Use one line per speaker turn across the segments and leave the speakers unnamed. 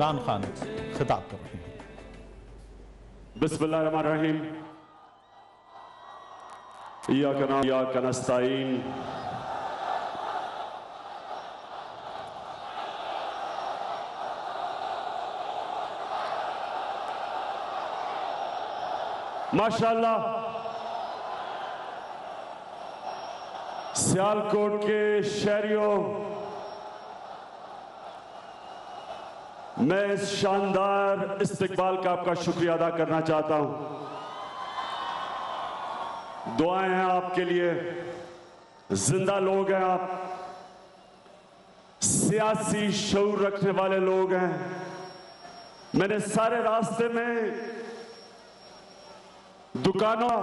इमरान खान खिताब कर रहे हैं।
बिस्मिल्लाहिर्रहमानिर्रहीम। इय्याका नस्तईन। माशाअल्लाह, सियालकोट के शहरियों, मैं इस शानदार इस्तकबाल का आपका शुक्रिया अदा करना चाहता हूं। दुआएं हैं आपके लिए, जिंदा लोग हैं आप, सियासी शऊर रखने वाले लोग हैं। मैंने सारे रास्ते में दुकानों,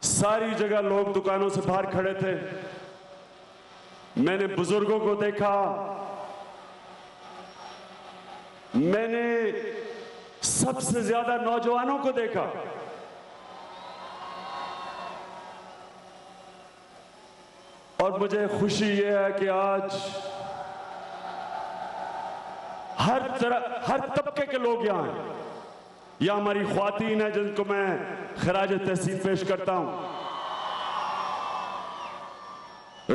सारी जगह लोग दुकानों से बाहर खड़े थे। मैंने बुजुर्गों को देखा, मैंने सबसे ज्यादा नौजवानों को देखा। और मुझे खुशी यह है कि आज हर तबके के लोग यहां हैं। यह हमारी ख्वातीन है जिनको मैं खराज तहसीन पेश करता हूं।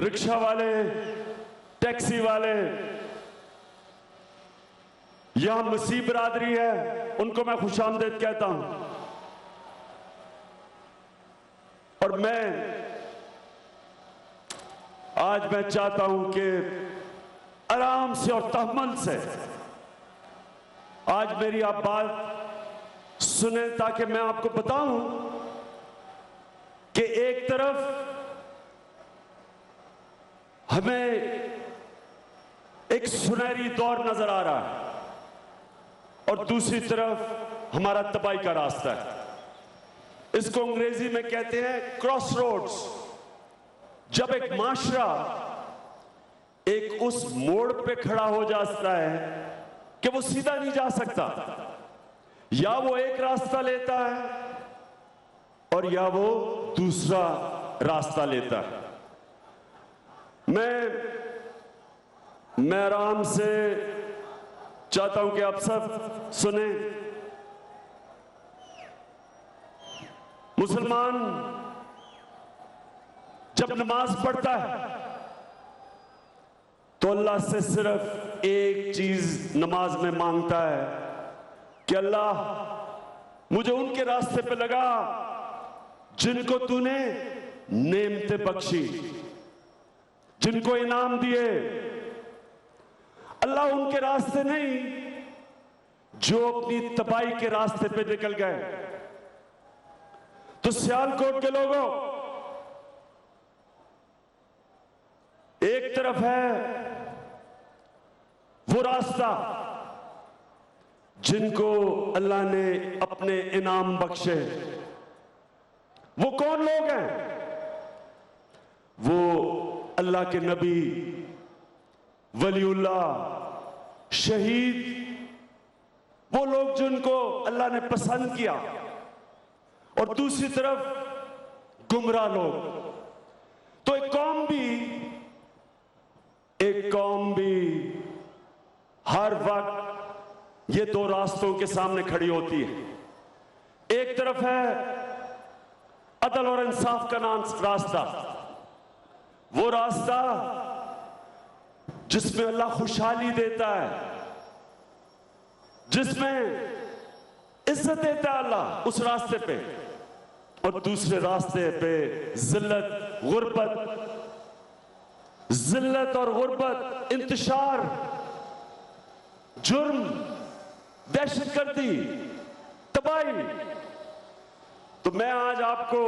रिक्शा वाले, टैक्सी वाले, यहां मसीह बिरादरी है, उनको मैं खुशामदीद कहता हूं। और आज मैं चाहता हूं कि आराम से और तहम्मुल से आज मेरी आप बात सुने, ताकि मैं आपको बताऊं कि एक तरफ हमें एक सुनहरी दौर नजर आ रहा है और दूसरी तरफ हमारा तबाही का रास्ता है। इसको अंग्रेजी में कहते हैं क्रॉस रोड्स। जब एक माशरा एक उस मोड़ पे खड़ा हो जाता है कि वो सीधा नहीं जा सकता, या वो एक रास्ता लेता है और या वो दूसरा रास्ता लेता है। मैं आराम से चाहता हूं कि आप सब सुने। मुसलमान जब नमाज पढ़ता है तो अल्लाह से सिर्फ एक चीज नमाज में मांगता है कि अल्लाह मुझे उनके रास्ते पे लगा जिनको तूने नेमतें बख्शी, जिनको इनाम दिए। अल्लाह उनके रास्ते नहीं जो अपनी तबाही के रास्ते पे निकल गए। तो सियालकोट के लोगों, एक तरफ है वो रास्ता जिनको अल्लाह ने अपने इनाम बख्शे। वो कौन लोग हैं? वो अल्लाह के नबी, वलीउल्लाह, शहीद, वो लोग जिनको अल्लाह ने पसंद किया। और दूसरी तरफ गुमराह लोग। तो एक कौम भी हर वक्त ये दो रास्तों के सामने खड़ी होती है। एक तरफ है अदल और इंसाफ का रास्ता, वो रास्ता जिसमें अल्लाह खुशहाली देता है, जिसमें इज्जत देता है अल्लाह, उस रास्ते पे। और दूसरे रास्ते पे जिल्लत और गुर्बत, इंतशार, जुर्म, दहशतगर्दी, तबाही। तो मैं आज आपको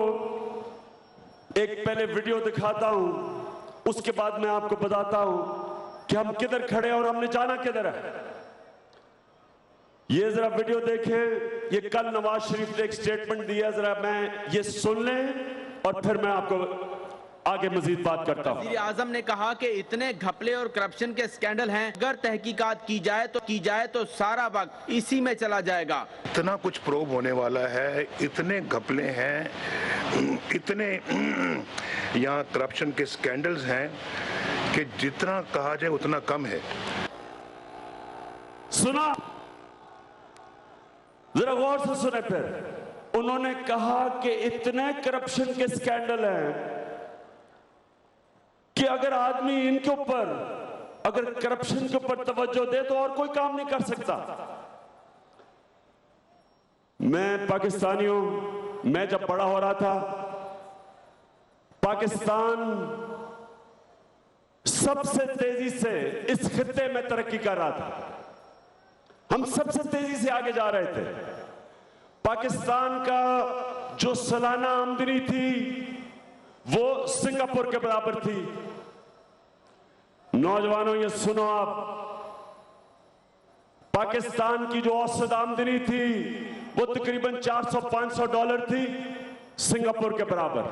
एक पहले वीडियो दिखाता हूं, उसके बाद मैं आपको बताता हूं कि हम किधर खड़े हैं और हमने जाना किधर है। ये जरा वीडियो देखें। ये कल नवाज शरीफ ने एक स्टेटमेंट दिया, जरा मैं ये सुन लें और फिर मैं आपको आगे मजीद बात करता हूं।
वज़ीर आज़म ने कहा कि इतने घपले और करप्शन के स्कैंडल हैं, अगर तहकीकात की जाए तो सारा वक्त इसी में चला जाएगा।
इतना कुछ प्रोब होने वाला है, इतने घपले हैं, इतने यहाँ करप्शन के स्कैंडल्स हैं कि जितना कहा जाए उतना कम है।
सुना, जरा गौर से सुने। फिर उन्होंने कहा कि इतने करप्शन के स्कैंडल हैं कि अगर आदमी इनके ऊपर, अगर करप्शन के ऊपर तवज्जो दे तो और कोई काम नहीं कर सकता। मैं पाकिस्तानी हूं, मैं जब बड़ा हो रहा था, पाकिस्तान सबसे तेजी से इस खित्ते में तरक्की कर रहा था। हम सबसे तेजी से आगे जा रहे थे। पाकिस्तान का जो सालाना आमदनी थी वो सिंगापुर के बराबर थी। नौजवानों ये सुनो आप, पाकिस्तान की जो औसत आमदनी थी वो तकरीबन 400-500 डॉलर थी, सिंगापुर के बराबर।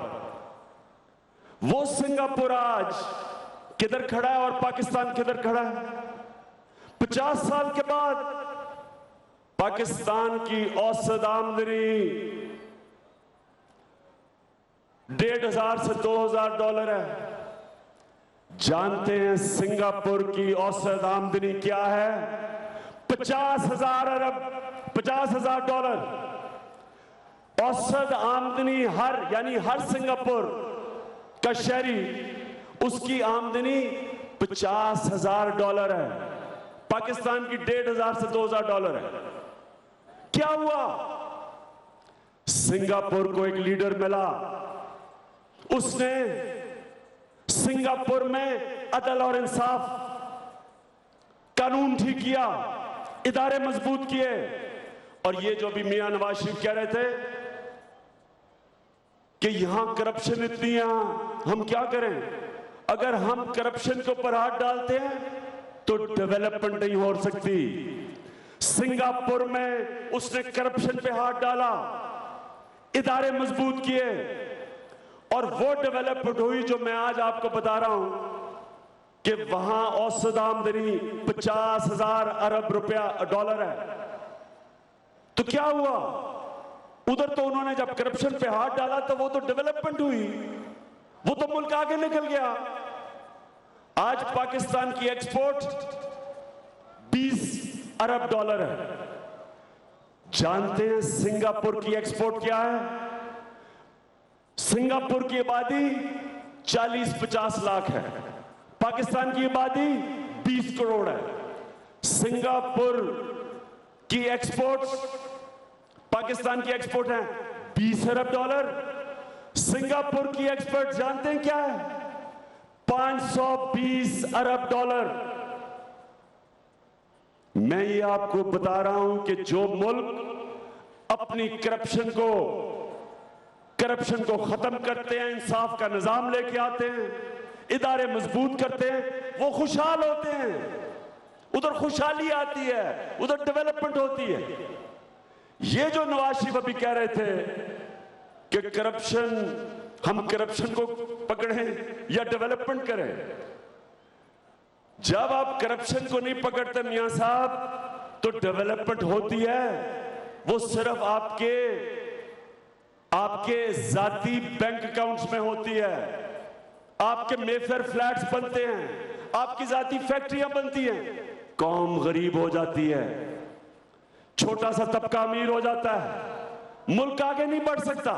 वो सिंगापुर आज किधर खड़ा है और पाकिस्तान किधर खड़ा है? 50 साल के बाद पाकिस्तान की औसत आमदनी 1,500 से 2,000 डॉलर है। जानते हैं सिंगापुर की औसत आमदनी क्या है? 50,000 डॉलर औसत आमदनी। यानी हर सिंगापुर का शहरी, उसकी आमदनी 50,000 डॉलर है। पाकिस्तान की 1,500 से 2,000 डॉलर है। क्या हुआ? सिंगापुर को एक लीडर मिला, उसने सिंगापुर में अदल और इंसाफ कानून ठीक किया, इदारे मजबूत किए। और ये जो भी मियां नवाज शरीफ कह रहे थे कि यहां करप्शन इतनी है, हम क्या करें? अगर हम करप्शन के ऊपर हाथ डालते हैं तो डेवलपमेंट नहीं हो सकती। सिंगापुर में उसने करप्शन पे हाथ डाला, इदारे मजबूत किए और वो डेवलपमेंट हुई जो मैं आज आपको बता रहा हूं कि वहां औसत आमदनी 50,000 अरब रुपया डॉलर है। तो क्या हुआ? उधर तो उन्होंने जब करप्शन पे हाथ डाला तो वो तो डेवलपमेंट हुई, वो तो मुल्क आगे निकल गया। आज पाकिस्तान की एक्सपोर्ट 20 अरब डॉलर है। जानते हैं सिंगापुर की एक्सपोर्ट क्या है? सिंगापुर की आबादी 40-50 लाख है, पाकिस्तान की आबादी 20 करोड़ है। सिंगापुर की एक्सपोर्ट, पाकिस्तान की एक्सपोर्ट है 20 अरब डॉलर। सिंगापुर की एक्सपोर्ट जानते हैं क्या है? 520 अरब डॉलर। मैं ये आपको बता रहा हूं कि जो मुल्क अपनी करप्शन को खत्म करते हैं, इंसाफ का निजाम लेके आते हैं, इदारे मजबूत करते हैं, वो खुशहाल होते हैं। उधर खुशहाली आती है, उधर डेवलपमेंट होती है। ये जो नवाज शरीफ अभी कह रहे थे कि करप्शन, हम करप्शन को पकड़ें या डेवलपमेंट करें, जब आप करप्शन को नहीं पकड़ते मियां साहब तो डेवलपमेंट होती है वो सिर्फ आपके जाती बैंक अकाउंट्स में होती है। आपके मेफेयर फ्लैट्स बनते हैं, आपकी जाती फैक्ट्रियां बनती हैं, कौम गरीब हो जाती है, छोटा सा तबका अमीर हो जाता है, मुल्क आगे नहीं बढ़ सकता।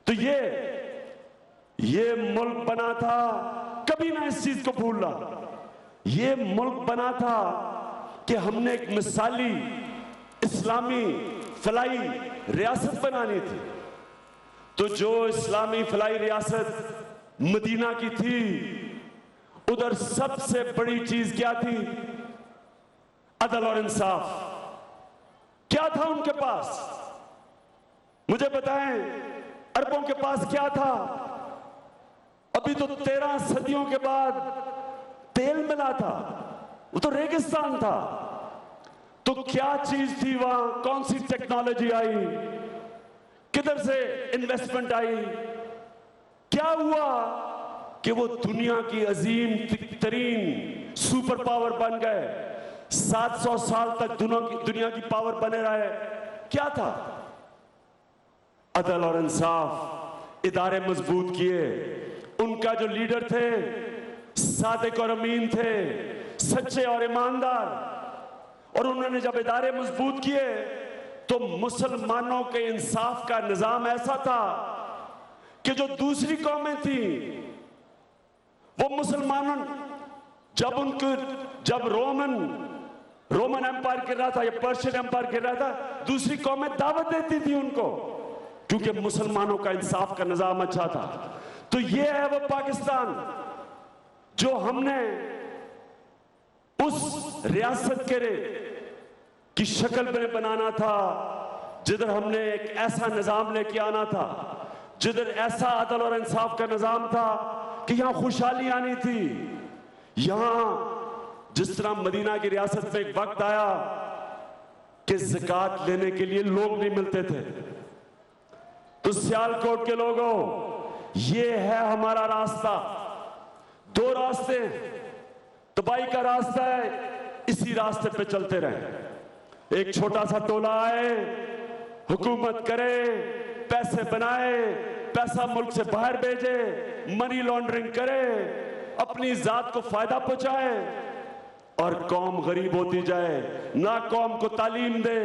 तो ये मुल्क बना था, कभी ना इस चीज को भूलना, ये मुल्क बना था कि हमने एक मिसाली इस्लामी फलाई रियासत बनानी थी। तो जो इस्लामी फलाई रियासत मदीना की थी, उधर सबसे बड़ी चीज क्या थी? अदल और इंसाफ। क्या था उनके पास? मुझे बताएं, अरबों के पास क्या था? अभी तो 13 सदियों के बाद तेल मिला था, वो तो रेगिस्तान था। तो क्या चीज थी वहां? कौन सी टेक्नोलॉजी आई? किधर से इन्वेस्टमेंट आई? क्या हुआ कि वो दुनिया की अजीम तरीन सुपर पावर बन गए? 700 साल तक दुनिया की पावर बने रहे। क्या था? अदल और इंसाफ, इदारे मजबूत किए। उनका जो लीडर थे सादिक और अमीन थे, सच्चे और ईमानदार। और उन्होंने जब इदारे मजबूत किए तो मुसलमानों के इंसाफ का निजाम ऐसा था कि जो दूसरी कौमें थी वो मुसलमानों जब रोमन एम्पायर गिर रहा था या पर्शियन एम्पायर गिर रहा था, दूसरी कौमें दावत देती थी उनको, क्योंकि मुसलमानों का इंसाफ का निजाम अच्छा था। तो ये है वो पाकिस्तान जो हमने उस रियासत की शक्ल में बनाना था, जिधर हमने एक ऐसा निजाम लेके आना था, जिधर ऐसा अदल और इंसाफ का निजाम था कि यहां खुशहाली आनी थी। यहां जिस तरह मदीना की रियासत में एक वक्त आया कि ज़कात लेने के लिए लोग नहीं मिलते थे, तो सियालकोट के लोगों, ये है हमारा रास्ता। दो रास्ते, तबाही का रास्ता है, इसी रास्ते पे चलते रहे। एक छोटा सा टोला आए, हुकूमत करे, पैसे बनाए, पैसा मुल्क से बाहर भेजे, मनी लॉन्ड्रिंग करे, अपनी जात को फायदा पहुंचाए और कौम गरीब होती जाए, ना कौम को तालीम दे,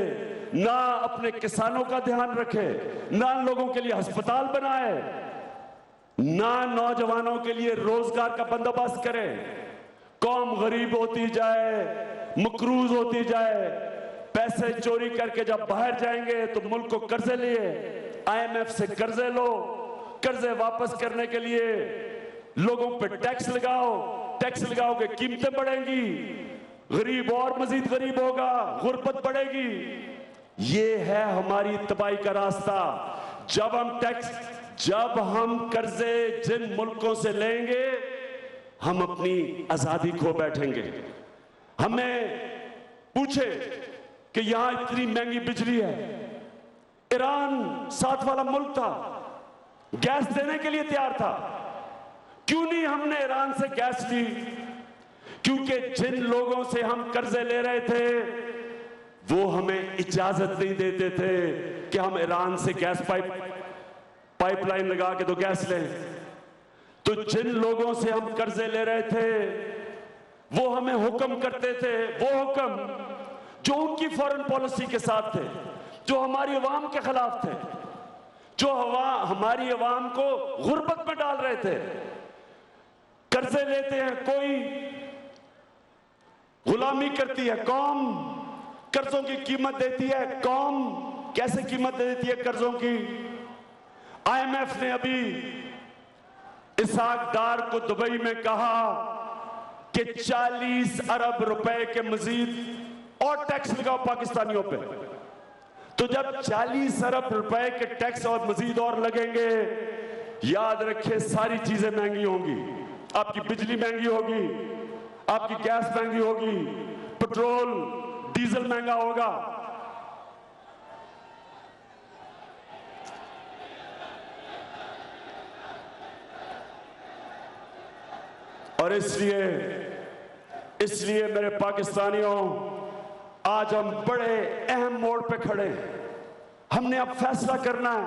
ना अपने किसानों का ध्यान रखे, ना लोगों के लिए अस्पताल बनाए, ना नौजवानों के लिए रोजगार का बंदोबस्त करे। कौम गरीब होती जाए, मकरूज होती जाए, पैसे चोरी करके जब बाहर जाएंगे तो मुल्क को कर्जे लिए, IMF से कर्जे लो, कर्जे वापस करने के लिए लोगों पे टैक्स लगाओ, टैक्स लगाओगे कीमतें बढ़ेंगी, गरीब और मजीद गरीब होगा, गुर्बत बढ़ेगी। ये है हमारी तबाही का रास्ता। जब हम कर्जे जिन मुल्कों से लेंगे, हम अपनी आजादी खो बैठेंगे। हमें पूछे कि यहां इतनी महंगी बिजली है, ईरान साथ वाला मुल्क था, गैस देने के लिए तैयार था, क्यों नहीं हमने ईरान से गैस ली? क्योंकि जिन लोगों से हम कर्जे ले रहे थे वो हमें इजाजत नहीं देते थे कि हम ईरान से गैस पाइपलाइन लगा के तो गैस लें। तो जिन लोगों से हम कर्जे ले रहे थे वो हमें हुक्म करते थे, वो हुक्म जो उनकी फॉरेन पॉलिसी के साथ थे, जो हमारी अवाम के खिलाफ थे, जो हमारी अवाम को गुर्बत में डाल रहे थे। कर्जे लेते हैं कोई, गुलामी करती है कौम, कर्जों की कीमत देती है कौम। कैसे कीमत देती है कर्जों की? IMF ने अभी इसहाक डार को दुबई में कहा कि 40 अरब रुपए के मजीद और टैक्स लगाओ पाकिस्तानियों पे। तो जब 40 अरब रुपए के टैक्स और मजीद और लगेंगे, याद रखें सारी चीजें महंगी होंगी। आपकी बिजली महंगी होगी, आपकी गैस महंगी होगी, पेट्रोल डीजल महंगा होगा। और इसलिए मेरे पाकिस्तानियों, आज हम बड़े अहम मोड़ पे खड़े हैं। हमने अब फैसला करना है,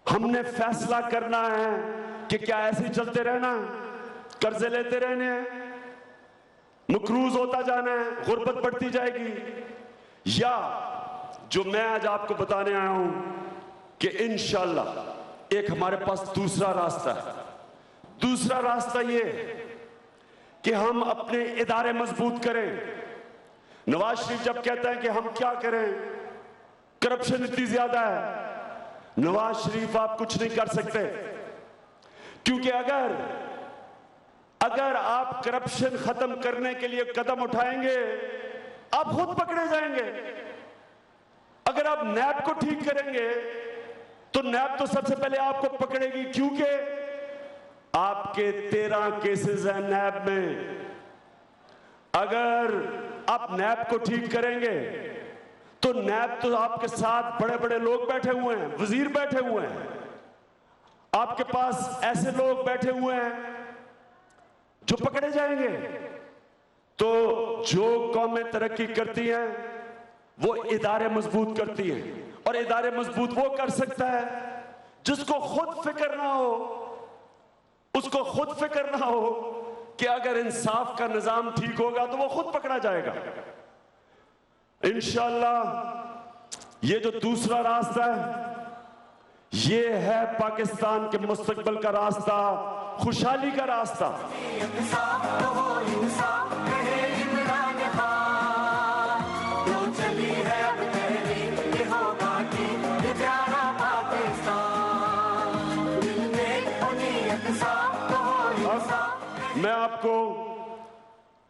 हमने फैसला करना है कि क्या ऐसे ही चलते रहना है, कर्जे लेते रहने हैं, मकरूज होता जाना है, गुर्बत बढ़ती जाएगी, या जो मैं आज आपको बताने आया हूं कि इंशाअल्लाह एक हमारे पास दूसरा रास्ता है। दूसरा रास्ता ये कि हम अपने इदारे मजबूत करें। नवाज शरीफ जब कहते हैं कि हम क्या करें, करप्शन इतनी ज्यादा है, नवाज शरीफ आप कुछ नहीं कर सकते, क्योंकि अगर आप करप्शन खत्म करने के लिए कदम उठाएंगे आप खुद पकड़े जाएंगे। अगर आप नैब को ठीक करेंगे तो नैब तो सबसे पहले आपको पकड़ेगी, क्योंकि आपके 13 केसेस हैं नैब में। अगर आप नैब को ठीक करेंगे तो नैब तो आपके साथ बड़े बड़े लोग बैठे हुए हैं, वजीर बैठे हुए हैं, आपके पास ऐसे लोग बैठे हुए हैं जो पकड़े जाएंगे। तो जो कौमें तरक्की करती हैं वो इदारे मजबूत करती हैं, और इदारे मजबूत वो कर सकता है जिसको खुद फिक्र ना हो, उसको खुद फिक्र ना हो कि अगर इंसाफ का निजाम ठीक होगा तो वो खुद पकड़ा जाएगा। इंशाअल्लाह ये जो दूसरा रास्ता है, ये है पाकिस्तान के मुस्तकबिल का रास्ता, खुशहाली का रास्ता।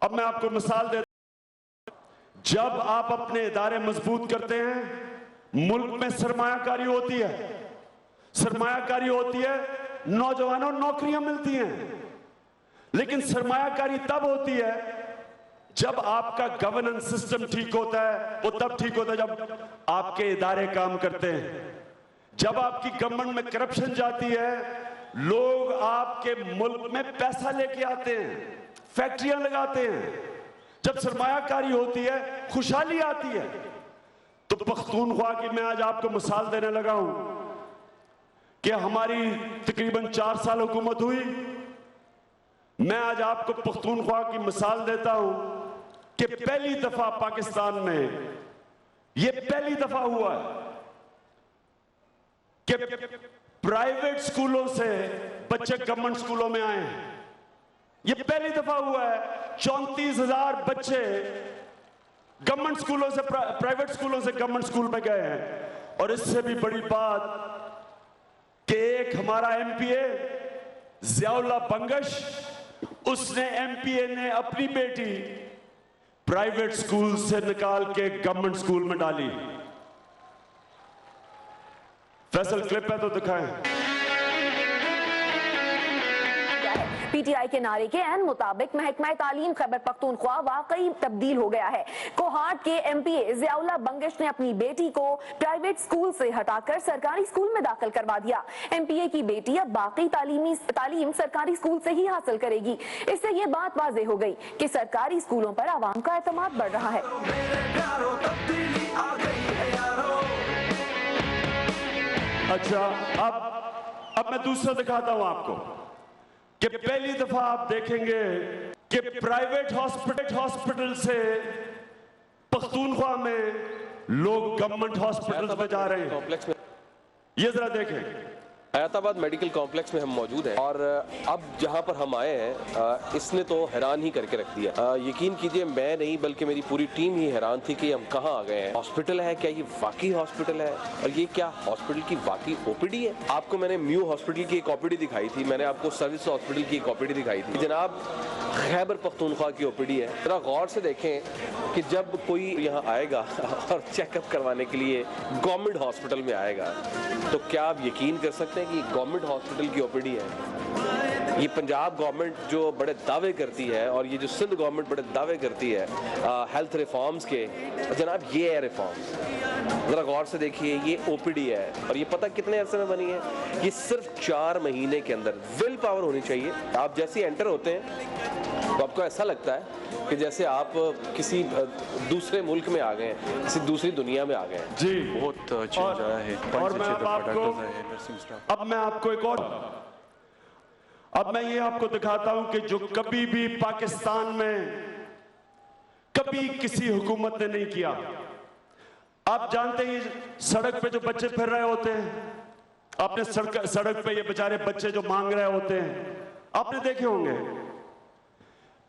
अब मैं आपको मिसाल दे, जब आप अपने इदारे मजबूत करते हैं, मुल्क में सरमायाकारी होती है, सरमायाकारी होती है, नौजवानों नौकरियां मिलती हैं। लेकिन सरमायाकारी तब होती है जब आपका गवर्नेंस सिस्टम ठीक होता है। वो तब ठीक होता है जब आपके इदारे काम करते हैं। जब आपकी गवर्नमेंट में करप्शन जाती है, लोग आपके मुल्क में पैसा लेके आते हैं, फैक्ट्रियां लगाते हैं। जब सरमायाकारी होती है, खुशहाली आती है। तो पख्तूनख्वा की मैं आज आपको मिसाल देने लगा हूं कि हमारी तकरीबन 4 साल हुकूमत हुई। मैं आज आपको पख्तूनख्वा की मिसाल देता हूं कि पहली दफा पाकिस्तान में यह पहली दफा हुआ है कि प्राइवेट स्कूलों से बच्चे गवर्नमेंट स्कूलों में आए हैं। यह पहली दफा हुआ है। 34,000 बच्चे गवर्नमेंट स्कूलों से प्राइवेट स्कूलों से गवर्नमेंट स्कूल में गए हैं। और इससे भी बड़ी बात कि एक हमारा एमपीए ज़ियाउल्लाह बंगश, उसने एमपीए ने अपनी बेटी प्राइवेट स्कूल से निकाल के गवर्नमेंट स्कूल में डाली। फैसल क्लिप है तो दिखाएं।
पीटीआई के नारे के एन मुताबिक महकमा तालीम खैबर पख्तूनख्वा वाकई तब्दील हो गया है। कोहाट के एमपीए ज़ियाउल्लाह बंगश ने अपनी बेटी को प्राइवेट स्कूल से हटाकर सरकारी स्कूल में दाखिल करवा दिया। एमपीए की बेटी अब बाकी तालीम सरकारी स्कूल से ही हासिल करेगी। इससे ये बात वाज़ेह हो गई कि सरकारी स्कूलों पर आवाम का एतमाद बढ़ रहा है।
अच्छा, अब मैं दूसरा दिखाता हूं आपको कि पहली दफा आप देखेंगे कि प्राइवेट हॉस्पिटल से पख्तूनख्वा में लोग गवर्नमेंट हॉस्पिटल में जा रहे हैं। ये जरा देखें,
हयाताबाद मेडिकल कॉम्प्लेक्स में हम मौजूद हैं और अब जहां पर हम आए हैं इसने तो हैरान ही करके रख दिया। यकीन कीजिए, मैं नहीं बल्कि मेरी पूरी टीम ही हैरान थी कि हम कहां आ गए हैं। हॉस्पिटल है क्या? ये वाकई हॉस्पिटल है? और ये क्या हॉस्पिटल की वाकई ओपीडी है? आपको मैंने म्यू हॉस्पिटल की एक ओपीडी दिखाई थी, मैंने आपको सर्विस हॉस्पिटल की एक ओपीडी दिखाई थी। जनाब, खैबर पख्तूनख्वा की ओपीडी है। जरा गौर से देखें कि जब कोई यहाँ आएगा और चेकअप करवाने के लिए गवर्नमेंट हॉस्पिटल में आएगा तो क्या आप यकीन कर सकते हैं कि गवर्नमेंट हॉस्पिटल की ओपीडी है? ये पंजाब गवर्नमेंट जो बड़े दावे करती है और ये जो सिंध गवर्नमेंट बड़े दावे करती है हेल्थ रिफॉर्म्स के, जनाब ये है रिफॉर्म्स। जरा गौर से देखिए, ये ओपीडी है और ये पता कितने अरसे में बनी है? ये सिर्फ 4 महीने के अंदर। विल पावर होनी चाहिए। आप जैसे ही एंटर होते हैं तो आपको ऐसा लगता है कि जैसे आप किसी दूसरे मुल्क में आ गए हैं, किसी दूसरी दुनिया में आ गए हैं।
जी,
बहुत चेंज आया है।
और मैं आपको एक और अब मैं ये आपको दिखाता हूं कि जो कभी भी पाकिस्तान में कभी किसी हुकूमत ने नहीं किया। आप जानते हैं सड़क पे जो बच्चे फिर रहे होते हैं, आपने सड़क पे ये बेचारे बच्चे जो मांग रहे होते हैं, आपने देखे होंगे।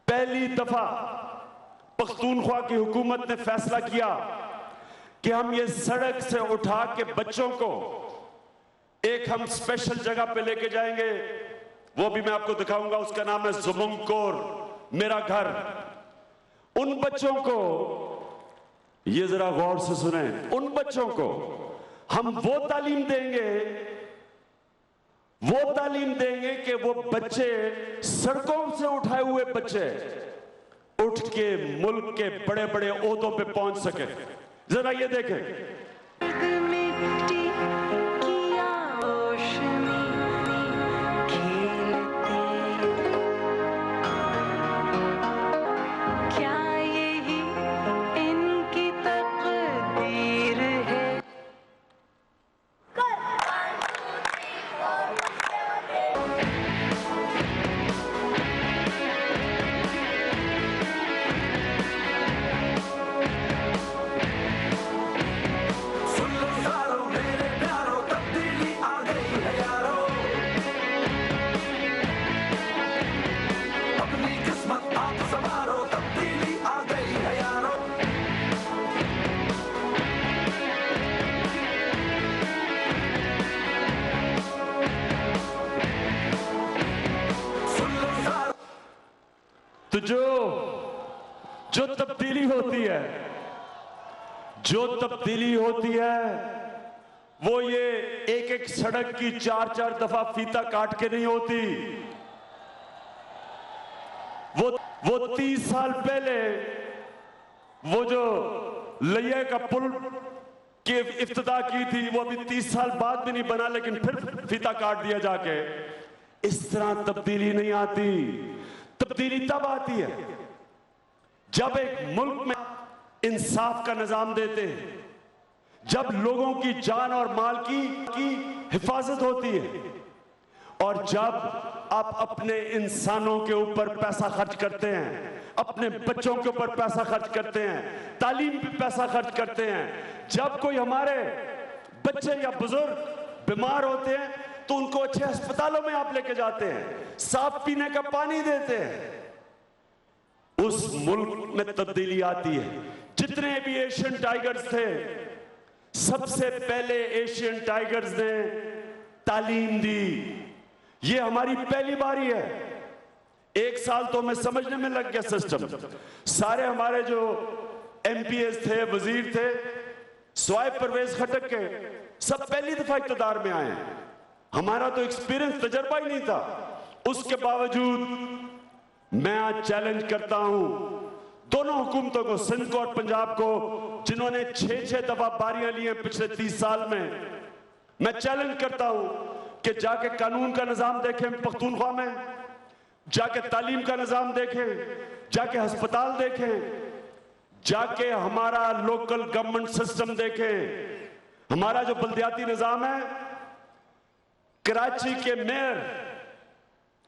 पहली दफा पख्तूनख्वा की हुकूमत ने फैसला किया कि हम ये सड़क से उठा के बच्चों को एक हम स्पेशल जगह पे लेके जाएंगे। वो भी मैं आपको दिखाऊंगा, उसका नाम है जुमुंकोर, मेरा घर। उन बच्चों को, ये जरा गौर से सुने, उन बच्चों को हम वो तालीम देंगे कि वो बच्चे, सड़कों से उठाए हुए बच्चे उठ के मुल्क के बड़े बड़े ओहदों पे पहुंच सके। जरा ये देखें, जो तब्दीली होती है वो ये एक एक सड़क की 4-4 दफा फीता काट के नहीं होती। वो 30 साल पहले वो जो लिया का पुल की इफ्तिताह की थी, वो अभी 30 साल बाद भी नहीं बना, लेकिन फिर फीता काट दिया जाके। इस तरह तब्दीली नहीं आती। तब्दीली तब आती है जब एक मुल्क में इंसाफ का निजाम देते हैं, जब लोगों की जान और माल की हिफाजत होती है, और जब आप अपने इंसानों के ऊपर पैसा खर्च करते हैं, अपने बच्चों के ऊपर पैसा खर्च करते हैं, तालीम पे पैसा खर्च करते हैं। जब कोई हमारे बच्चे या बुजुर्ग बीमार होते हैं तो उनको अच्छे अस्पतालों में आप लेके जाते हैं, साफ पीने का पानी देते हैं। उस मुल्क में तब्दीली आती है। जितने भी एशियन टाइगर्स थे, सबसे पहले एशियन टाइगर्स ने तालीम दी। ये हमारी पहली बारी है। 1 साल तो हमें समझने में लग गया सिस्टम। सारे हमारे जो एमपीएस थे, वजीर थे, स्वाय परवेज खटक के, सब पहली दफा इक़्तिदार में आए हैं। हमारा तो एक्सपीरियंस, तजर्बा ही नहीं था। उसके बावजूद मैं आज चैलेंज करता हूं दोनों हुकूमतों को, सिंध को और पंजाब को, जिन्होंने 6-6 दफा बारियां ली हैं पिछले 30 साल में। मैं चैलेंज करता हूं कि जाके कानून का निजाम देखें पख्तूनख्वा में, जाके तालीम का निजाम देखें, जाके अस्पताल देखें, जाके हमारा लोकल गवर्नमेंट सिस्टम देखें। हमारा जो बल्दियाती निजाम है, कराची के मेयर,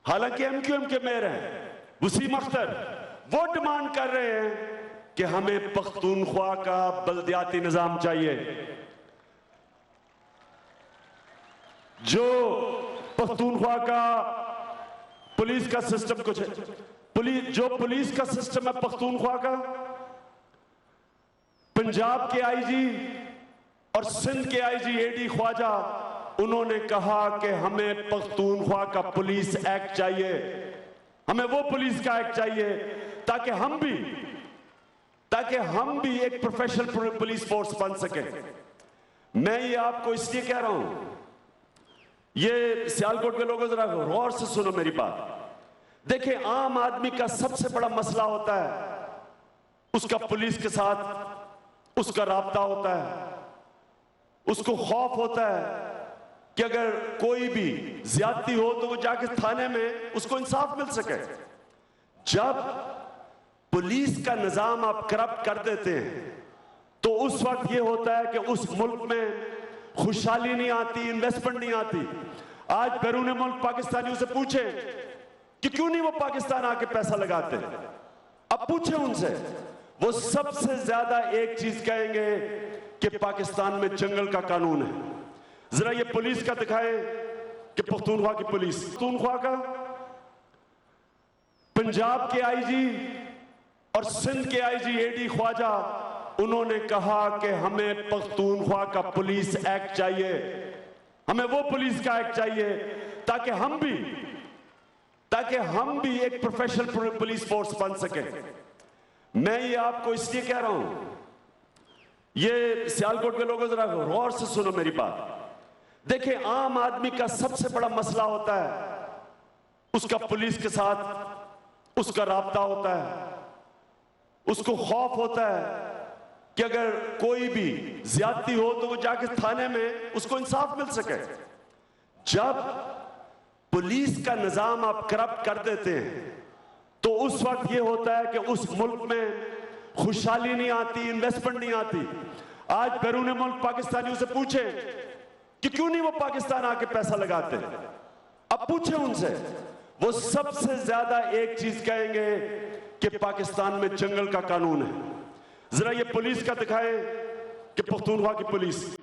हालांकि एमक्यूएम के मेयर हैं, वसीम अख्तर, वो डिमांड कर रहे हैं कि हमें पख्तूनख्वा का बल्दियाती निजाम चाहिए। जो पख्तूनख्वा का पुलिस का सिस्टम कुछ है, पुलिस का सिस्टम है पख्तूनख्वा का, पंजाब के आईजी और सिंध के आईजी एडी ख्वाजा, उन्होंने कहा कि हमें पख्तूनख्वा का पुलिस एक्ट चाहिए, हमें वो पुलिस का एक्ट चाहिए ताकि हम भी एक प्रोफेशनल पुलिस फोर्स बन सके। मैं ये आपको इसलिए कह रहा हूं, ये सियालकोट के लोगों जरा गौर से सुनो मेरी बात। देखिए, आम आदमी का सबसे बड़ा मसला होता है उसका पुलिस के साथ उसका राब्ता होता है। उसको खौफ होता है कि अगर कोई भी ज्यादती हो तो वो जाके थाने में उसको इंसाफ मिल सके। जब पुलिस का निजाम आप करप्ट कर देते हैं तो उस वक्त ये होता है कि उस मुल्क में खुशहाली नहीं आती, इन्वेस्टमेंट नहीं आती। आज बैरून मुल्क पाकिस्तानियों से पूछे कि क्यों नहीं वो पाकिस्तान आके पैसा लगाते, अब पूछे उनसे, वो सबसे ज्यादा एक चीज कहेंगे कि पाकिस्तान में जंगल का कानून है। जरा ये पुलिस का दिखाए कि पख्तूनख्वा की पुलिस, पख्तूनख्वा का, पंजाब के आईजी और सिंध के आईजी एडी ख्वाजा, उन्होंने कहा कि हमें पख्तूनख्वा का पुलिस एक्ट चाहिए, हमें वो पुलिस का एक्ट चाहिए ताकि हम भी एक प्रोफेशनल पुलिस फोर्स बन सके। मैं ये आपको इसलिए कह रहा हूं, ये सियालकोट के लोगों जरा गौर से सुनो मेरी बात। देखिए, आम आदमी का सबसे बड़ा मसला होता है उसका पुलिस के साथ उसका राब्ता होता है। उसको खौफ होता है कि अगर कोई भी ज्यादती हो तो वो जाके थाने में उसको इंसाफ मिल सके। जब पुलिस का निजाम आप करप्ट कर देते हैं तो उस वक्त ये होता है कि उस मुल्क में खुशहाली नहीं आती, इन्वेस्टमेंट नहीं आती। आज बैरून मुल्क पाकिस्तानियों से पूछे कि क्यों नहीं वो पाकिस्तान आके पैसा लगाते, अब पूछे उनसे, वो सबसे ज्यादा एक चीज कहेंगे कि पाकिस्तान में जंगल का कानून है। जरा ये पुलिस का दिखाए कि पख्तूनख्वा की पुलिस,